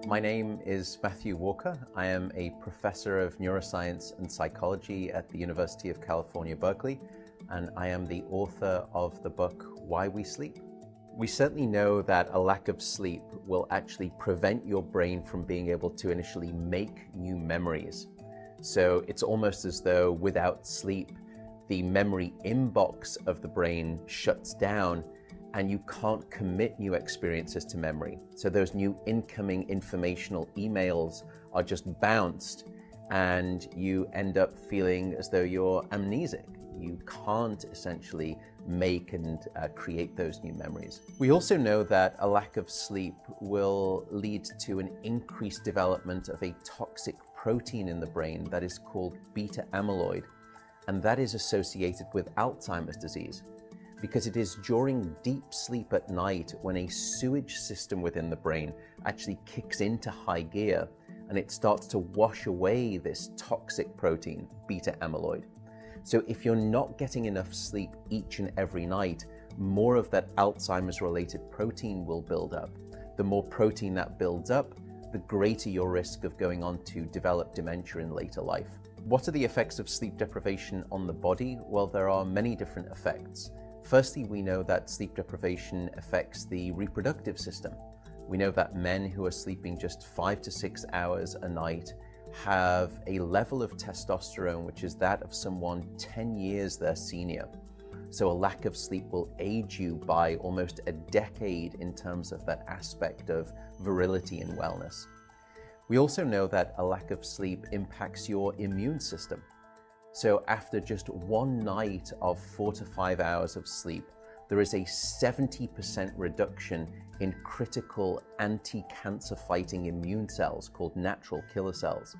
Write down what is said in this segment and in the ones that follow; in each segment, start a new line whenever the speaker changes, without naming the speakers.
My name is Matthew Walker. I am a professor of neuroscience and psychology at the University of California, Berkeley, and I am the author of the book, Why We Sleep. We certainly know that a lack of sleep will actually prevent your brain from being able to initially make new memories. So it's almost as though without sleep, the memory inbox of the brain shuts down and you can't commit new experiences to memory. So those new incoming informational emails are just bounced and you end up feeling as though you're amnesic. You can't essentially make and create those new memories. We also know that a lack of sleep will lead to an increased development of a toxic protein in the brain that is called beta amyloid, and that is associated with Alzheimer's disease, because it is during deep sleep at night when a sewage system within the brain actually kicks into high gear and it starts to wash away this toxic protein, beta amyloid. So if you're not getting enough sleep each and every night, more of that Alzheimer's related protein will build up. The more protein that builds up, the greater your risk of going on to develop dementia in later life. What are the effects of sleep deprivation on the body? Well, there are many different effects. Firstly, we know that sleep deprivation affects the reproductive system. We know that men who are sleeping just 5 to 6 hours a night have a level of testosterone which is that of someone 10 years their senior. So a lack of sleep will age you by almost a decade in terms of that aspect of virility and wellness. We also know that a lack of sleep impacts your immune system. So after just one night of 4 to 5 hours of sleep, there is a 70% reduction in critical anti-cancer fighting immune cells called natural killer cells.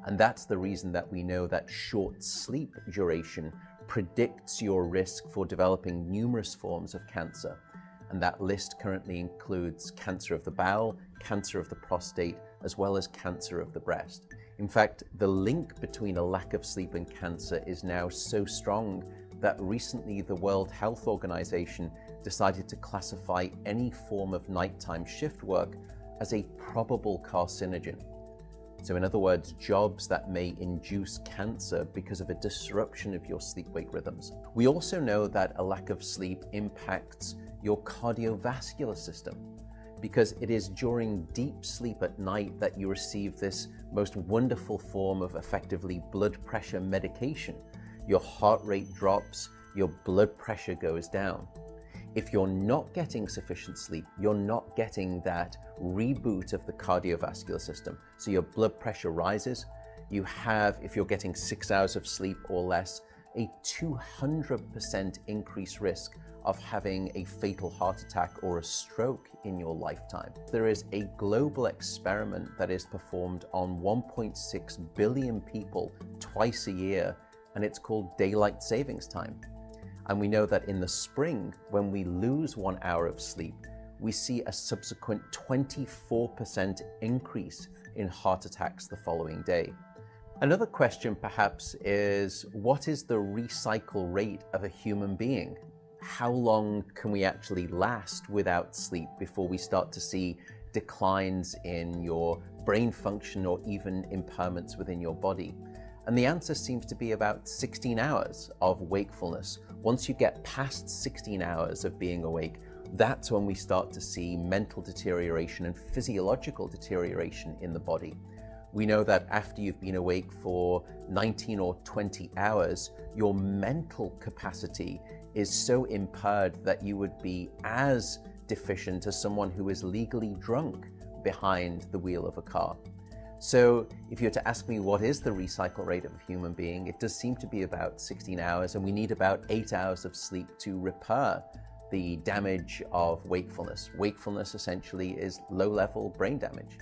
And that's the reason that we know that short sleep duration predicts your risk for developing numerous forms of cancer. And that list currently includes cancer of the bowel, cancer of the prostate, as well as cancer of the breast. In fact, the link between a lack of sleep and cancer is now so strong that recently the World Health Organization decided to classify any form of nighttime shift work as a probable carcinogen. So in other words, jobs that may induce cancer because of a disruption of your sleep-wake rhythms. We also know that a lack of sleep impacts your cardiovascular system, because it is during deep sleep at night that you receive this most wonderful form of effectively blood pressure medication. Your heart rate drops, your blood pressure goes down. If you're not getting sufficient sleep, you're not getting that reboot of the cardiovascular system. So your blood pressure rises. You have, if you're getting 6 hours of sleep or less, a 200% increased risk of having a fatal heart attack or a stroke in your lifetime. There is a global experiment that is performed on 1.6 billion people twice a year, and it's called daylight savings time. And we know that in the spring, when we lose 1 hour of sleep, we see a subsequent 24% increase in heart attacks the following day. Another question perhaps is, what is the recycle rate of a human being? How long can we actually last without sleep before we start to see declines in your brain function or even impairments within your body? And the answer seems to be about 16 hours of wakefulness. Once you get past 16 hours of being awake, that's when we start to see mental deterioration and physiological deterioration in the body. We know that after you've been awake for 19 or 20 hours, your mental capacity is so impaired that you would be as deficient as someone who is legally drunk behind the wheel of a car. So if you were to ask me what is the recycle rate of a human being, it does seem to be about 16 hours, and we need about 8 hours of sleep to repair the damage of wakefulness. Wakefulness essentially is low-level brain damage.